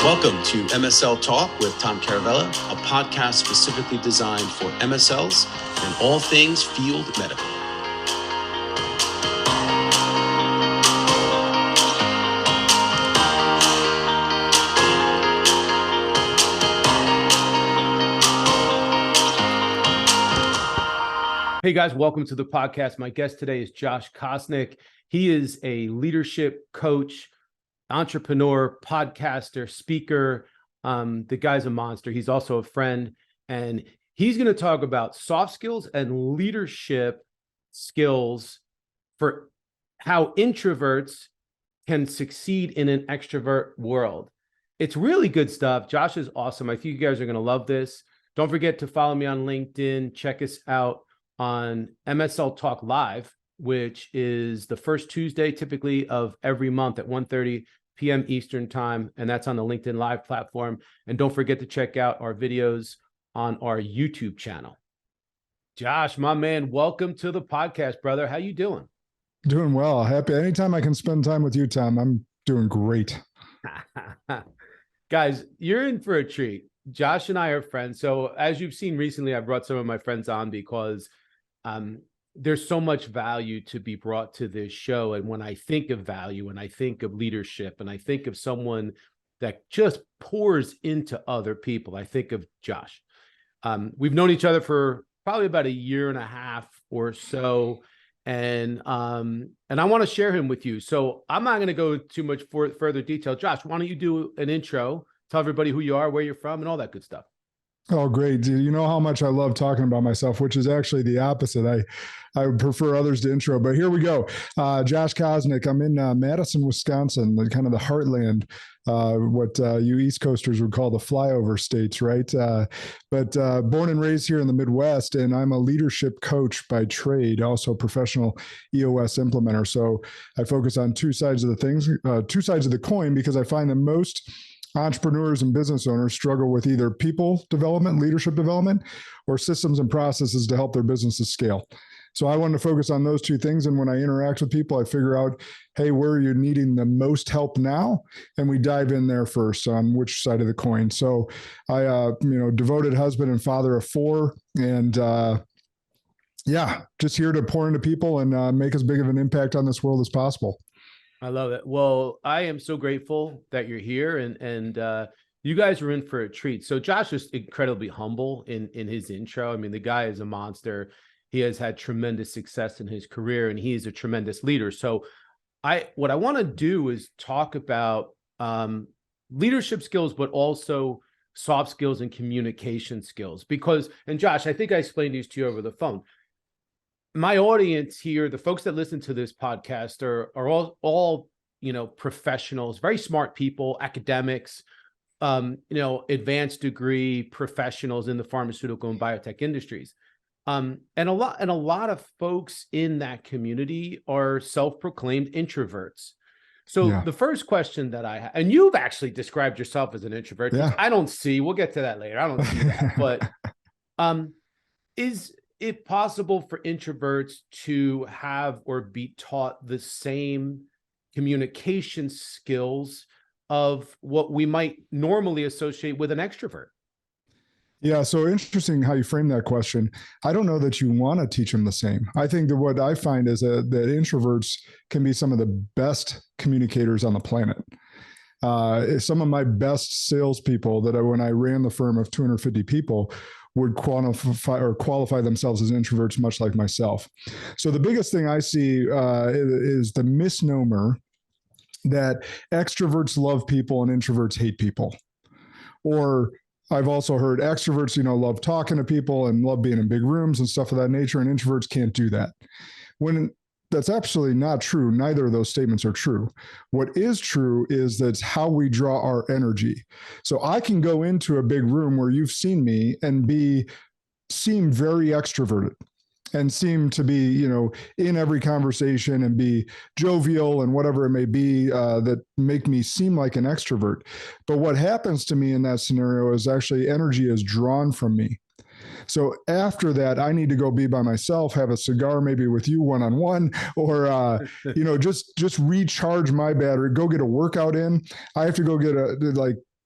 Welcome to MSL Talk with Tom Caravela, a podcast specifically designed for MSLs and all things field medical. Hey guys, welcome to the podcast. My guest today is Josh Kosnick. He is a leadership coach, entrepreneur, podcaster, speaker. The guy's a monster. He's also a friend, and he's going to talk about soft skills and leadership skills for how introverts can succeed in an extrovert world. It's really good stuff. Josh is awesome. I think you guys are going to love this. Don't forget to follow me on LinkedIn. Check us out on MSL Talk Live, which is the first Tuesday typically of every month at 1:30 p.m. Eastern time. And that's on the LinkedIn Live platform. And don't forget to check out our videos on our YouTube channel. Josh, my man, welcome to the podcast, brother. How you doing? Doing well. Happy. Anytime I can spend time with you, Tom, I'm doing great. Guys, you're in for a treat. Josh and I are friends. So as you've seen recently, I brought some of my friends on because there's so much value to be brought to this show. And when I think of value and I think of leadership and I think of someone that just pours into other people, I think of Josh. We've known each other for probably about a year and a half or so. And I want to share him with you. So I'm not going to go too much further detail. Josh, why don't you do an intro, tell everybody who you are, where you're from, and all that good stuff. Oh, great. You know how much I love talking about myself, which is actually the opposite. I would prefer others to intro, but here we go. Josh Kosnick. I'm in Madison, Wisconsin, kind of the heartland, what you East Coasters would call the flyover states, right? But born and raised here in the Midwest, and I'm a leadership coach by trade, also a professional EOS implementer. So I focus on two sides of the coin, because I find that most entrepreneurs and business owners struggle with either people development, leadership development, or systems and processes to help their businesses scale. So I wanted to focus on those two things. And when I interact with people, I figure out, hey, where are you needing the most help now? And we dive in there first on which side of the coin. So I, devoted husband and father of four, and just here to pour into people and make as big of an impact on this world as possible. I love it. Well, I am so grateful that you're here, and you guys are in for a treat. So Josh is incredibly humble in his intro. I mean, the guy is a monster. He has had tremendous success in his career, and he is a tremendous leader. So what I want to do is talk about leadership skills, but also soft skills and communication skills. And Josh, I think I explained these to you over the phone. My audience here, the folks that listen to this podcast are all professionals, very smart people, academics, advanced degree professionals in the pharmaceutical and biotech industries. And a lot of folks in that community are self-proclaimed introverts. So The first question that I have, and you've actually described yourself as an introvert. Yeah. We'll get to that later. I don't see that, but is it possible for introverts to have or be taught the same communication skills of what we might normally associate with an extrovert? Yeah, so interesting how you frame that question. I don't know that you want to teach them the same. I think that what I find is that introverts can be some of the best communicators on the planet. Some of my best salespeople when I ran the firm of 250 people would qualify themselves as introverts, much like myself. So the biggest thing I see is the misnomer that extroverts love people and introverts hate people. Or I've also heard extroverts, love talking to people and love being in big rooms and stuff of that nature, and introverts can't do that. When that's absolutely not true. Neither of those statements are true. What is true is that's how we draw our energy. So I can go into a big room where you've seen me and seem very extroverted and seem to be, in every conversation and be jovial and whatever it may be that make me seem like an extrovert. But what happens to me in that scenario is actually energy is drawn from me. So after that, I need to go be by myself, have a cigar, maybe with you one-on-one, or, just recharge my battery, go get a workout in. I have to go get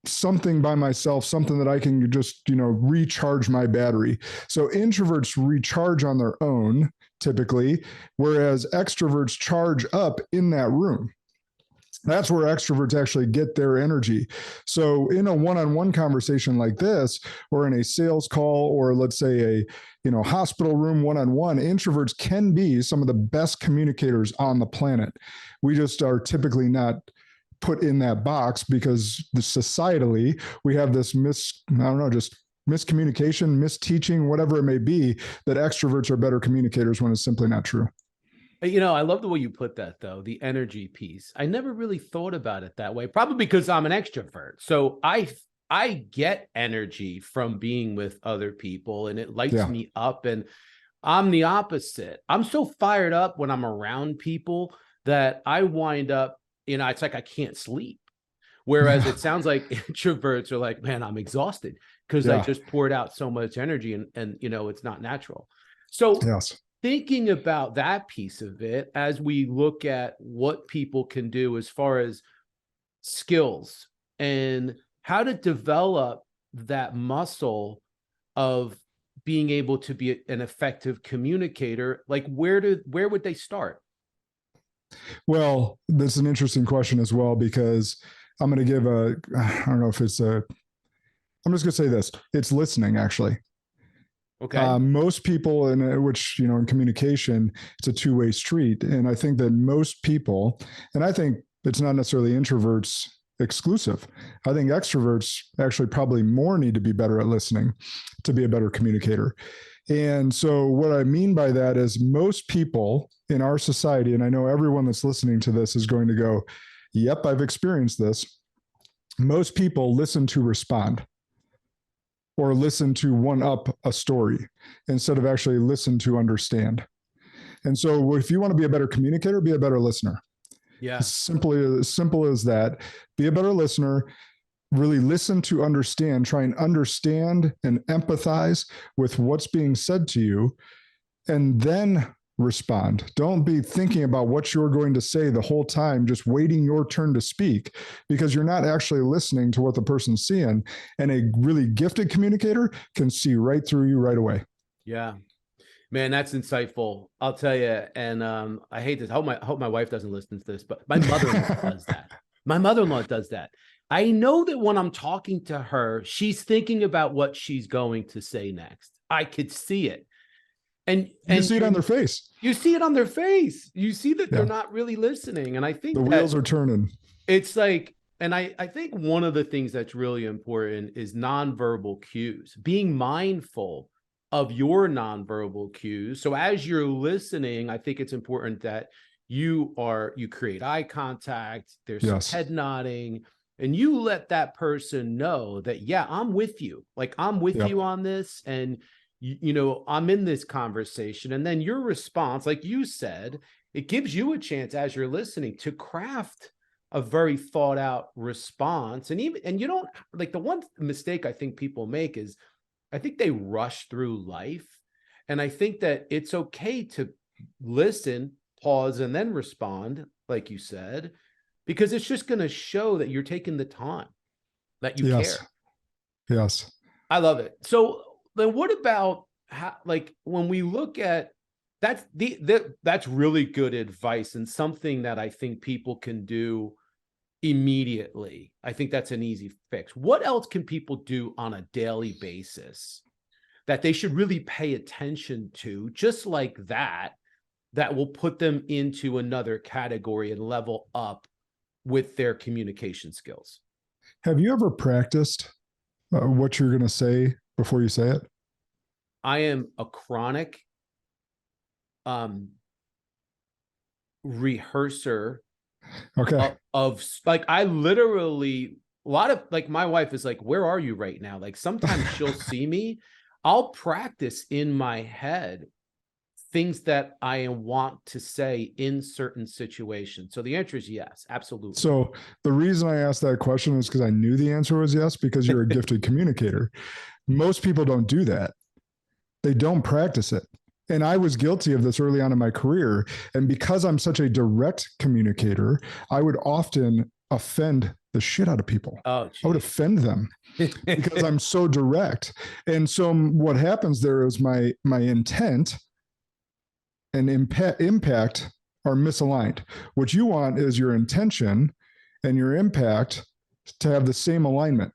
something by myself, something that I can just, recharge my battery. So introverts recharge on their own typically, whereas extroverts charge up in that room. That's where extroverts actually get their energy. So in a one-on-one conversation like this, or in a sales call, or let's say a hospital room one-on-one, introverts can be some of the best communicators on the planet. We just are typically not put in that box because societally we have this miscommunication, misteaching, whatever it may be, that extroverts are better communicators when it's simply not true. I love the way you put that, though, the energy piece. I never really thought about it that way, probably because I'm an extrovert. So I get energy from being with other people, and it lights me up. And I'm the opposite. I'm so fired up when I'm around people that I wind up, it's like I can't sleep. Whereas it sounds like introverts are like, man, I'm exhausted because I just poured out so much energy and it's not natural. So thinking about that piece of it, as we look at what people can do as far as skills and how to develop that muscle of being able to be an effective communicator, like where would they start? Well, this is an interesting question as well, because I'm going to give I don't know if I'm just going to say this. It's listening, actually. Okay. Most people, in communication, it's a two-way street. And I think that most people, and I think it's not necessarily introverts exclusive. I think extroverts actually probably more need to be better at listening to be a better communicator. And so what I mean by that is most people in our society, and I know everyone that's listening to this is going to go, yep, I've experienced this. Most people listen to respond, or listen to one up a story instead of actually listen to understand. And so if you want to be a better communicator, be a better listener. Yeah. As simple as that. Be a better listener, really listen to understand, try and understand and empathize with what's being said to you, and then respond. Don't be thinking about what you're going to say the whole time, just waiting your turn to speak, because you're not actually listening to what the person's seeing. And a really gifted communicator can see right through you right away. Yeah, man, that's insightful. I'll tell you. And I hate this. I hope my wife doesn't listen to this, but my mother-in-law does that. My mother-in-law does that. I know that when I'm talking to her, she's thinking about what she's going to say next. I could see it. And you see it on their face. You see it on their face. You see that they're not really listening. And I think the wheels are turning. It's like, and I think one of the things that's really important is nonverbal cues, being mindful of your nonverbal cues. So as you're listening, I think it's important that you create eye contact, there's some head nodding, and you let that person know that, yeah, I'm with you. Like I'm with you on this. And I'm in this conversation. And then your response, like you said, it gives you a chance as you're listening to craft a very thought out response. And you don't, like, the one mistake I think people make is I think they rush through life. And I think that it's okay to listen, pause, and then respond, like you said, because it's just going to show that you're taking the time, that you care. Yes. I love it. So then what about how, like, when we look at that's really good advice and something that I think people can do immediately. I think that's an easy fix. What else can people do on a daily basis that they should really pay attention to, just like that will put them into another category and level up with their communication skills? Have you ever practiced what you're going to say before you say it? I am a chronic rehearser. Okay. Of like, I literally, a lot of, like, my wife is like, where are you right now? Like sometimes she'll see me, I'll practice in my head things that I want to say in certain situations. So the answer is yes, absolutely. So the reason I asked that question is because I knew the answer was yes, because you're a gifted communicator. Most people don't do that. They don't practice it. And I was guilty of this early on in my career. And because I'm such a direct communicator, I would often offend the shit out of people. Oh, I would offend them because I'm so direct. And so what happens there is my intent and impact are misaligned. What you want is your intention and your impact to have the same alignment,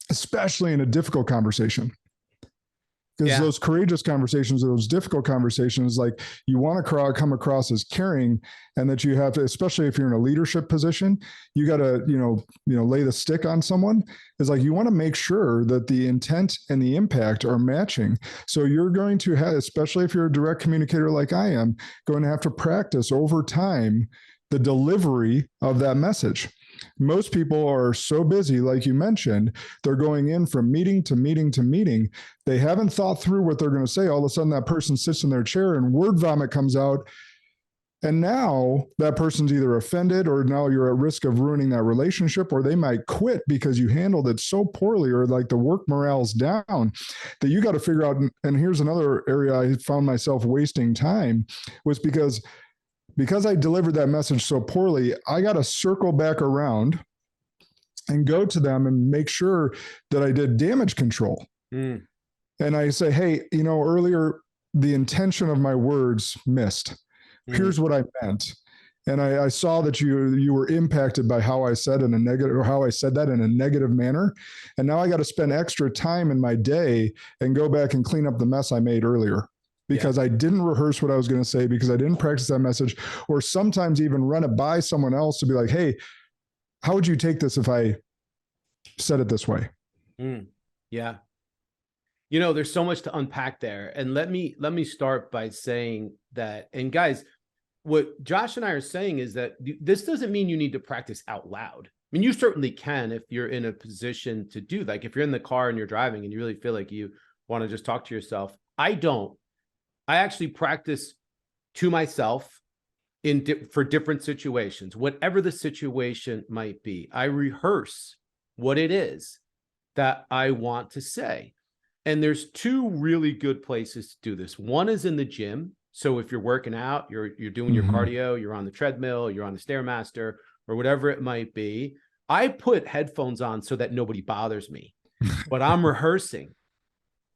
especially in a difficult conversation. Because those courageous conversations, those difficult conversations, like you want to come across as caring, and that you have to, especially if you're in a leadership position, you got to, lay the stick on someone. Is like, you want to make sure that the intent and the impact are matching. So you're going to have, especially if you're a direct communicator like I am, going to have to practice over time the delivery of that message. Most people are so busy, like you mentioned, they're going in from meeting to meeting to meeting. They haven't thought through what they're going to say. All of a sudden, that person sits in their chair and word vomit comes out. And now that person's either offended, or now you're at risk of ruining that relationship, or they might quit because you handled it so poorly, or like the work morale's down, that you got to figure out. And here's another area I found myself wasting time, was because I delivered that message so poorly, I got to circle back around and go to them and make sure that I did damage control. And I say, hey, earlier the intention of my words missed. Here's what I meant. And I saw that you were impacted by how I said in a negative, or how I said that in a negative manner. And now I got to spend extra time in my day and go back and clean up the mess I made earlier. Because I didn't rehearse what I was going to say, because I didn't practice that message, or sometimes even run it by someone else to be like, hey, how would you take this if I said it this way? Yeah. There's so much to unpack there. And let me start by saying that, and guys, what Josh and I are saying is that this doesn't mean you need to practice out loud. I mean, you certainly can if you're in a position to do, like if you're in the car and you're driving and you really feel like you want to just talk to yourself. I don't. I actually practice to myself for different situations, whatever the situation might be. I rehearse what it is that I want to say. And there's two really good places to do this. One is in the gym. So if you're working out, you're doing your cardio, you're on the treadmill, you're on the Stairmaster, or whatever it might be. I put headphones on so that nobody bothers me, but I'm rehearsing.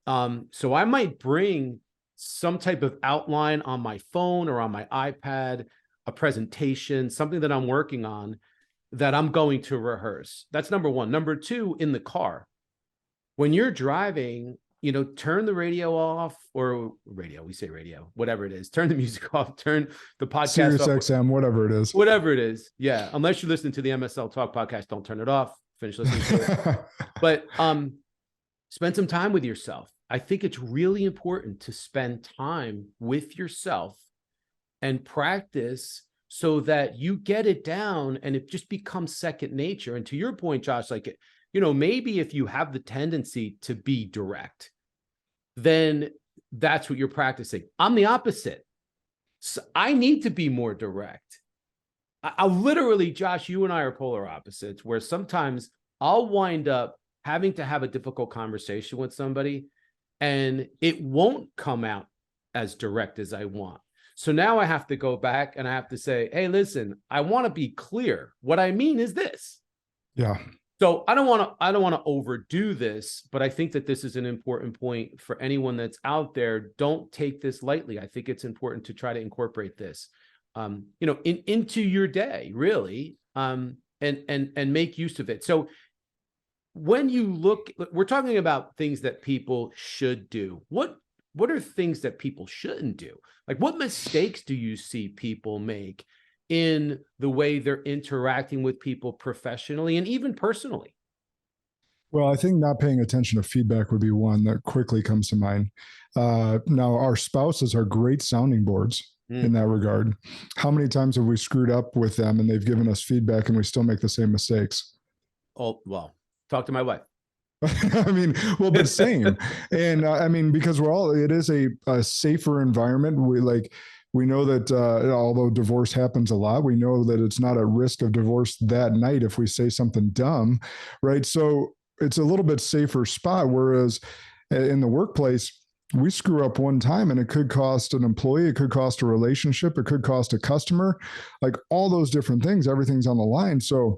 So I might bring some type of outline on my phone or on my iPad, a presentation, something that I'm working on that I'm going to rehearse. That's number one. Number two, in the car, when you're driving, turn the radio off, or we say radio, whatever it is, turn the music off, turn the podcast Sirius off. XM, whatever it is. Yeah. Unless you listen to the MSL Talk podcast, don't turn it off, finish listening to it. But spend some time with yourself. I think it's really important to spend time with yourself and practice so that you get it down and it just becomes second nature. And to your point, Josh, like, maybe if you have the tendency to be direct, then that's what you're practicing. I'm the opposite. So I need to be more direct. I literally, Josh, you and I are polar opposites, where sometimes I'll wind up having to have a difficult conversation with somebody, and it won't come out as direct as I want. So now I have to go back and I have to say, hey, listen, I want to be clear. What I mean is this. Yeah. So I don't want to overdo this, but I think that this is an important point for anyone that's out there. Don't take this lightly. I think it's important to try to incorporate this, into your day, really, and make use of it. So when you look, we're talking about things that people should do. What are things that people shouldn't do? Like, what mistakes do you see people make in the way they're interacting with people professionally and even personally? Well, I think not paying attention to feedback would be one that quickly comes to mind. Now, our spouses are great sounding boards in that regard. How many times have we screwed up with them and they've given us feedback and we still make the same mistakes? Oh, well, talk to my wife. I mean, well, but same. And because it is a safer environment. We know that although divorce happens a lot, we know that it's not a risk of divorce that night if we say something dumb, right? So it's a little bit safer spot. Whereas in the workplace, we screw up one time and it could cost an employee, it could cost a relationship, it could cost a customer, like all those different things, everything's on the line. So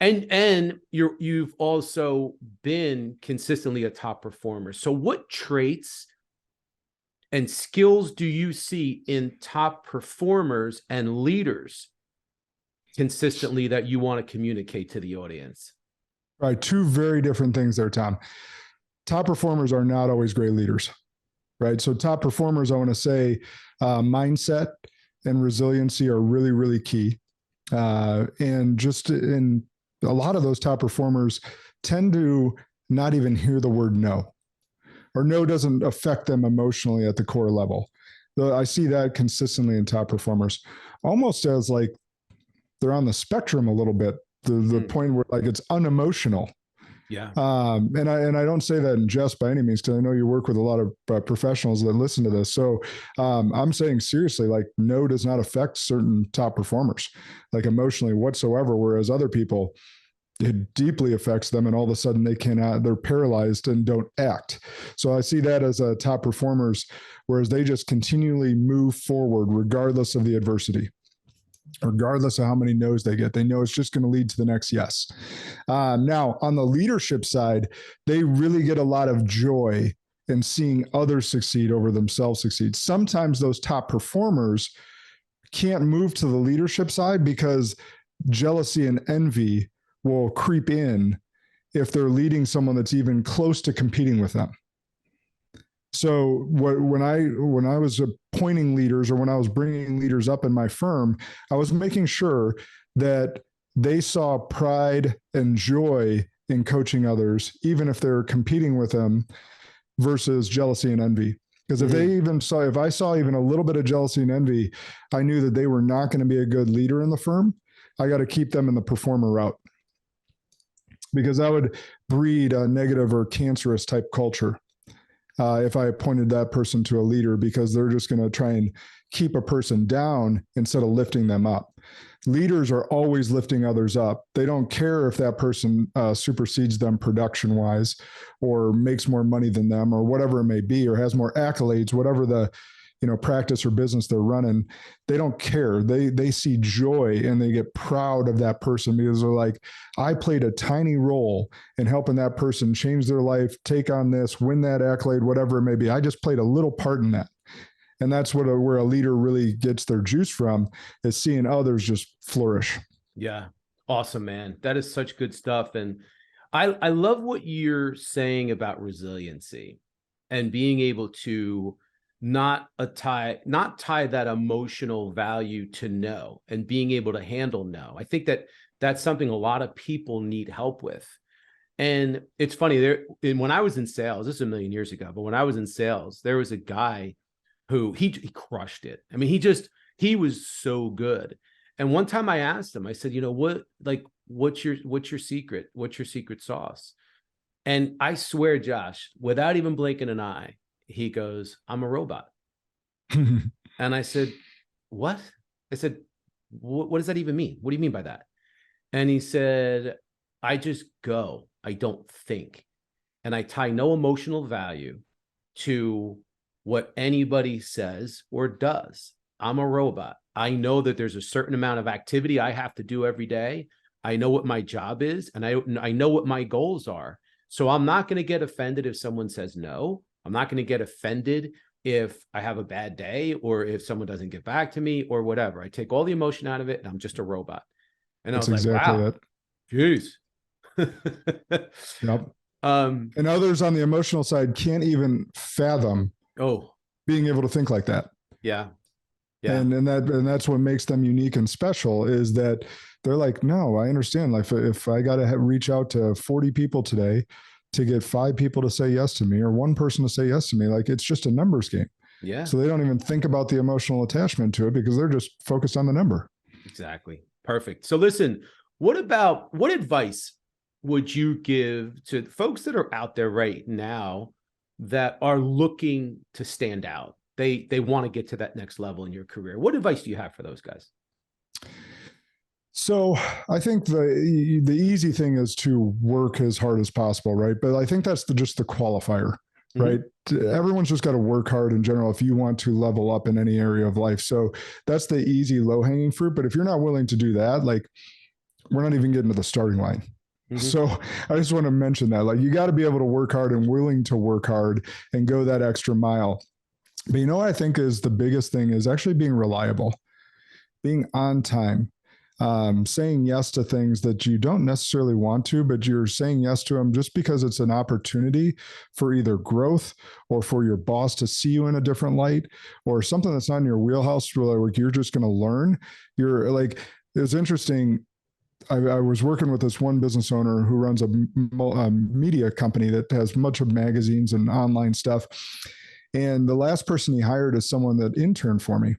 And you've also been consistently a top performer. So what traits and skills do you see in top performers and leaders consistently that you want to communicate to the audience? Right. Two very different things there, Tom. Top performers are not always great leaders, right? So top performers, I want to say mindset and resiliency are really, really key. And just in a lot of those top performers tend to not even hear the word no, or no doesn't affect them emotionally at the core level. I see that consistently in top performers, almost as like they're on the spectrum a little bit, the point where like it's unemotional. Yeah. And I don't say that in jest by any means, because I know you work with a lot of professionals that listen to this. So I'm saying seriously, like no does not affect certain top performers, like emotionally whatsoever. Whereas other people, it deeply affects them, and all of a sudden they're paralyzed and don't act. So I see that as top performers, whereas they just continually move forward regardless of the adversity. Regardless of how many no's they get, they know it's just going to lead to the next yes. Now, on the leadership side, they really get a lot of joy in seeing others succeed over themselves succeed. Sometimes those top performers can't move to the leadership side because jealousy and envy will creep in if they're leading someone that's even close to competing with them. So when I was appointing leaders, or when I was bringing leaders up in my firm, I was making sure that they saw pride and joy in coaching others, even if they're competing with them, versus jealousy and envy. Because if I saw even a little bit of jealousy and envy, I knew that they were not going to be a good leader in the firm. I got to keep them in the performer route, because that would breed a negative or cancerous type culture. If I appointed that person to a leader, because they're just going to try and keep a person down instead of lifting them up. Leaders are always lifting others up. They don't care if that person supersedes them production wise, or makes more money than them, or whatever it may be, or has more accolades, whatever the practice or business they're running. They don't care. They see joy, and they get proud of that person, because they're like, I played a tiny role in helping that person change their life, take on this, win that accolade, whatever it may be. I just played a little part in that. And that's where a leader really gets their juice from, is seeing others just flourish. Yeah. Awesome, man. That is such good stuff. And I love what you're saying about resiliency and being able to not tie that emotional value to no, and being able to handle no. I think that's something a lot of people need help with. And it's funny, when I was in sales, this is a million years ago, but when I was in sales, there was a guy who he crushed it. I mean, he was so good. And one time I asked him, I said, what's your secret? What's your secret sauce? And I swear, Josh, without even blinking an eye, he goes, I'm a robot. And I said, what? I said, what does that even mean? What do you mean by that? And he said, I just go. I don't think. And I tie no emotional value to what anybody says or does. I'm a robot. I know that there's a certain amount of activity I have to do every day. I know what my job is, and I know what my goals are. So I'm not going to get offended if someone says no. I'm not going to get offended if I have a bad day, or if someone doesn't get back to me, or whatever. I take all the emotion out of it, and I'm just a robot. And That's I was exactly like, wow, that. geez. Yep. And others on the emotional side can't even fathom being able to think like that. Yeah. Yeah. And that's what makes them unique and special, is that they're like, no, I understand. Like if I got to reach out to 40 people today to get 5 people to say yes to me, or 1 person to say yes to me, like it's just a numbers game. Yeah. So they don't even think about the emotional attachment to it, because they're just focused on the number. Exactly. Perfect. So listen, what advice would you give to folks that are out there right now that are looking to stand out? They want to get to that next level in your career. What advice do you have for those guys? So I think the easy thing is to work as hard as possible, right? But I think that's just the qualifier, right? Everyone's just got to work hard in general if you want to level up in any area of life. So that's the easy low-hanging fruit. But if you're not willing to do that, like we're not even getting to the starting line. Mm-hmm. So I just want to mention that, like, you got to be able to work hard and willing to work hard and go that extra mile. But you know what I think is the biggest thing is actually being reliable, being on time, saying yes to things that you don't necessarily want to, but you're saying yes to them just because it's an opportunity for either growth or for your boss to see you in a different light, or something that's not in your wheelhouse where like you're just going to learn. You're like, it's interesting. I was working with this one business owner who runs a media company that has much of magazines and online stuff. And the last person he hired is someone that interned for me.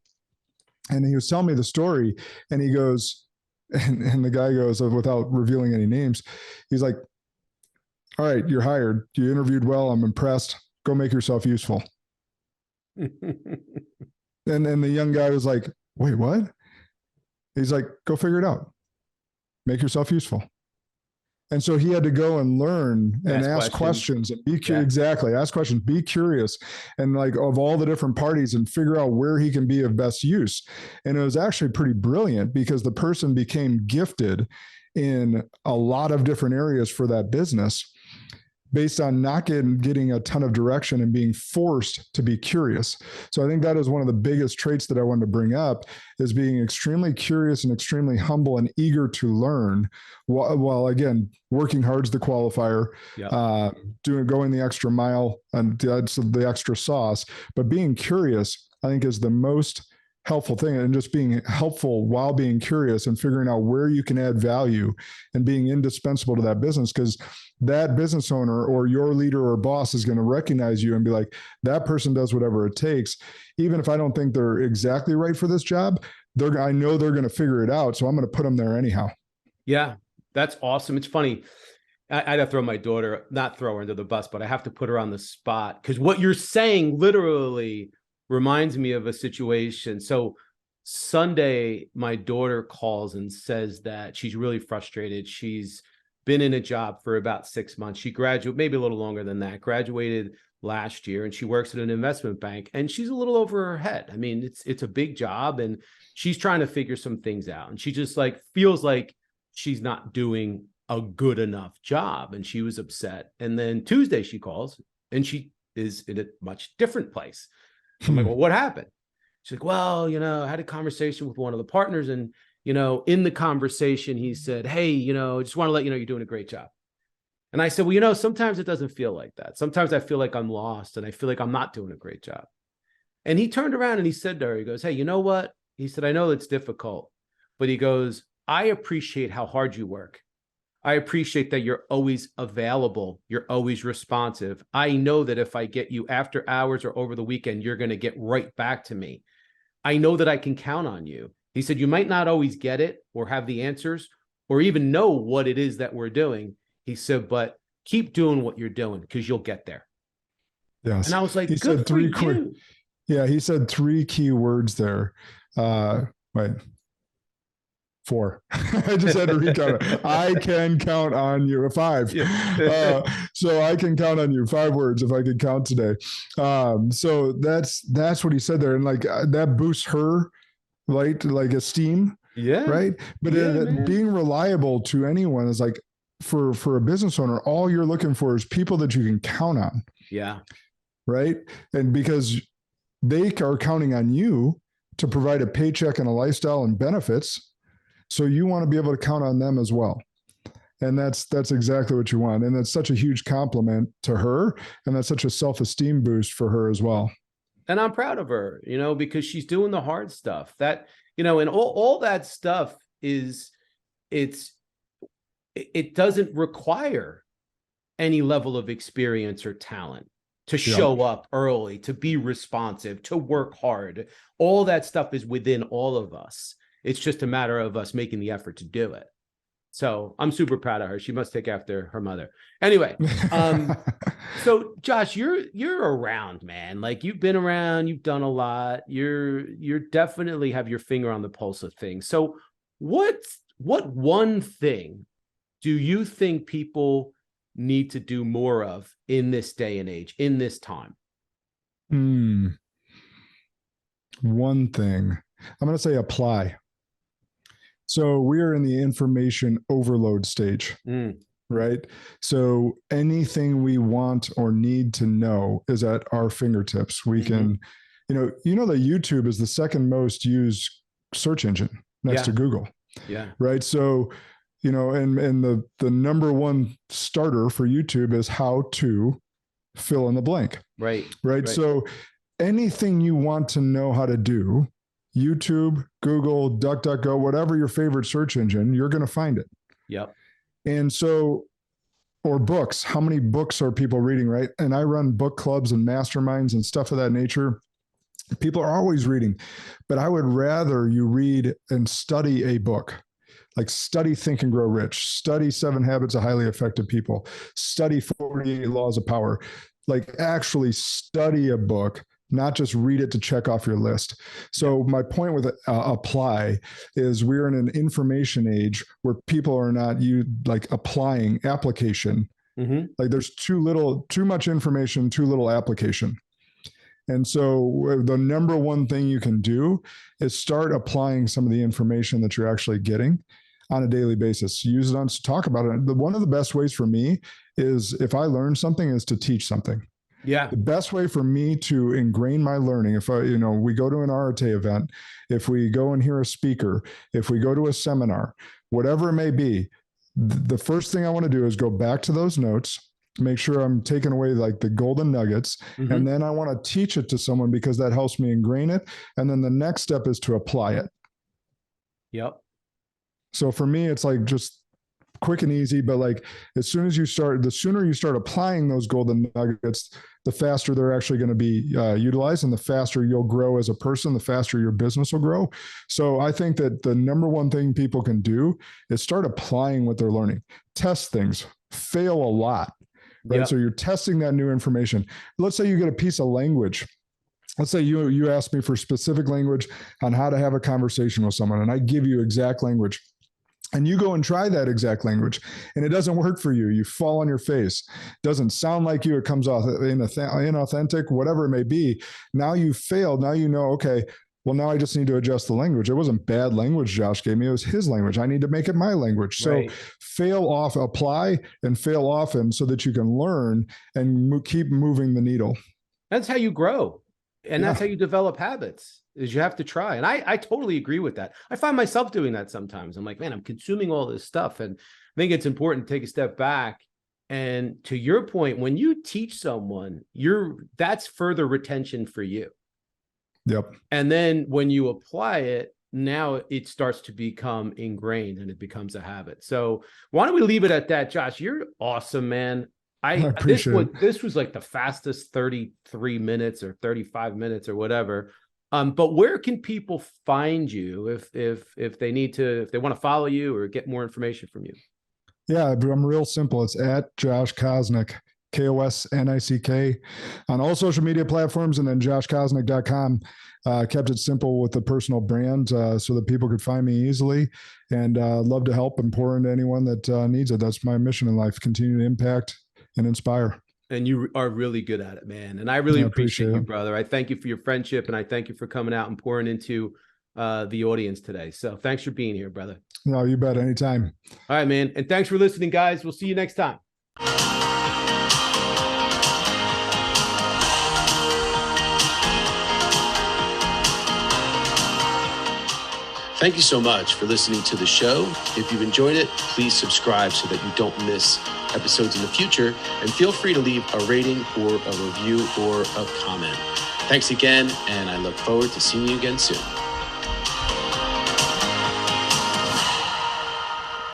And he was telling me the story, and he goes, and the guy goes, without revealing any names, he's like, all right, you're hired. You interviewed well. I'm impressed. Go make yourself useful. and the young guy was like, wait, what? He's like, go figure it out. Make yourself useful. And so he had to go and learn and ask questions and be curious. Yeah. Exactly. Ask questions, be curious, and like of all the different parties, and figure out where he can be of best use. And it was actually pretty brilliant because the person became gifted in a lot of different areas for that business based on not getting a ton of direction and being forced to be curious. So I think that is one of the biggest traits that I wanted to bring up, is being extremely curious and extremely humble and eager to learn, while again, working hard is the qualifier, going the extra mile, and that's the extra sauce. But being curious, I think, is the most helpful thing, and just being helpful while being curious and figuring out where you can add value and being indispensable to that business, because that business owner or your leader or boss is going to recognize you and be like, that person does whatever it takes. Even if I don't think they're exactly right for this job, I know they're going to figure it out. So I'm going to put them there anyhow. Yeah, that's awesome. It's funny. I had to throw my daughter, not throw her under the bus, but I have to put her on the spot, because what you're saying literally reminds me of a situation. So Sunday, my daughter calls and says that she's really frustrated. She's been in a job for about 6 months. She graduated, maybe a little longer than that, graduated last year, and she works at an investment bank, and she's a little over her head. I mean, it's a big job, and she's trying to figure some things out. And she just like feels like she's not doing a good enough job. And she was upset. And then Tuesday she calls, and she is in a much different place. So I'm like, well, what happened? She's like, well, I had a conversation with one of the partners, and, in the conversation, he said, hey, I just want to let you know you're doing a great job. And I said, well, sometimes it doesn't feel like that. Sometimes I feel like I'm lost, and I feel like I'm not doing a great job. And he turned around and he said to her, he goes, hey, you know what? He said, I know it's difficult, but he goes, I appreciate how hard you work. I appreciate that you're always available. You're always responsive. I know that if I get you after hours or over the weekend, you're going to get right back to me. I know that I can count on you. He said, you might not always get it or have the answers or even know what it is that we're doing. He said, but keep doing what you're doing, because you'll get there. Yes. And I was like, he good said for you. Yeah, he said 3 key words there. Wait. 4. I just had to recount it. I can count on you. 5. So I can count on you. 5 words if I could count today. So that's what he said there. And like that boosts her like esteem. Yeah. Right. But being reliable to anyone is like, for a business owner, all you're looking for is people that you can count on. Yeah. Right. And because they are counting on you to provide a paycheck and a lifestyle and benefits. So you want to be able to count on them as well. And that's exactly what you want. And that's such a huge compliment to her. And that's such a self-esteem boost for her as well. And I'm proud of her, because she's doing the hard stuff that, and all that stuff it doesn't require any level of experience or talent to show up early, to be responsive, to work hard. All that stuff is within all of us. It's just a matter of us making the effort to do it. So I'm super proud of her. She must take after her mother. Anyway, so Josh, you're around, man. Like, you've been around, you've done a lot. You're definitely have your finger on the pulse of things. So what one thing do you think people need to do more of in this day and age, in this time? One thing. I'm going to say apply. So we're in the information overload stage, right? So anything we want or need to know is at our fingertips. We can, that YouTube is the second most used search engine next to Google. Yeah. Right. So, and the number one starter for YouTube is how to fill in the blank. Right. So anything you want to know how to do, YouTube, Google, DuckDuckGo, whatever your favorite search engine, you're going to find it. Yep. And so, or books, how many books are people reading, right? And I run book clubs and masterminds and stuff of that nature. People are always reading, but I would rather you read and study a book, like study Think and Grow Rich, study 7 Habits of Highly Effective People, study 48 Laws of Power, like actually study a book, not just read it to check off your list. So my point with apply is we're in an information age where people are not applying application. Like there's too much information, too little application. And so the number one thing you can do is start applying some of the information that you're actually getting on a daily basis. Use it to talk about it. One of the best ways for me is if I learn something is to teach something. Yeah. The best way for me to ingrain my learning, if we go to an Arte event, if we go and hear a speaker, if we go to a seminar, whatever it may be, the first thing I want to do is go back to those notes, make sure I'm taking away like the golden nuggets. And then I want to teach it to someone because that helps me ingrain it. And then the next step is to apply it. Yep. So for me, it's like just quick and easy, but like the sooner you start applying those golden nuggets, the faster they're actually going to be utilized, and the faster you'll grow as a person, the faster your business will grow. So I think that the number one thing people can do is start applying what they're learning. Test things, fail a lot, right? Yep. So you're testing that new information. Let's say you get a piece of language. Let's say you ask me for specific language on how to have a conversation with someone, and I give you exact language. And you go and try that exact language and it doesn't work for you. You fall on your face. Doesn't sound like you. It comes off inauthentic, whatever it may be. Now you failed. Now you know, okay, well, now I just need to adjust the language. It wasn't bad language Josh gave me. It was his language. I need to make it my language. So fail off, apply and fail often so that you can learn and keep moving the needle. That's how you grow. And that's how you develop habits, is you have to try. And I totally agree with that. I find myself doing that sometimes. I'm like, man, I'm consuming all this stuff. And I think it's important to take a step back. And to your point, when you teach someone, that's further retention for you. Yep. And then when you apply it, now it starts to become ingrained and it becomes a habit. So why don't we leave it at that? Josh, you're awesome, man. I appreciate it. This was like the fastest 33 minutes or 35 minutes or whatever. But where can people find you if they want to follow you or get more information from you? Yeah, I'm real simple. It's at Josh Kosnick, Kosnick, on all social media platforms, and then joshkosnick.com. Kept it simple with the personal brand so that people could find me easily, and love to help and pour into anyone that needs it. That's my mission in life: continue to impact and inspire. And you are really good at it, man. And I really appreciate you, brother. I thank you for your friendship, and I thank you for coming out and pouring into the audience today. So thanks for being here, brother. No, you bet. Anytime. All right, man. And thanks for listening, guys. We'll see you next time. Thank you so much for listening to the show. If you've enjoyed it, please subscribe so that you don't miss episodes in the future, and feel free to leave a rating or a review or a comment. Thanks again, and I look forward to seeing you again soon.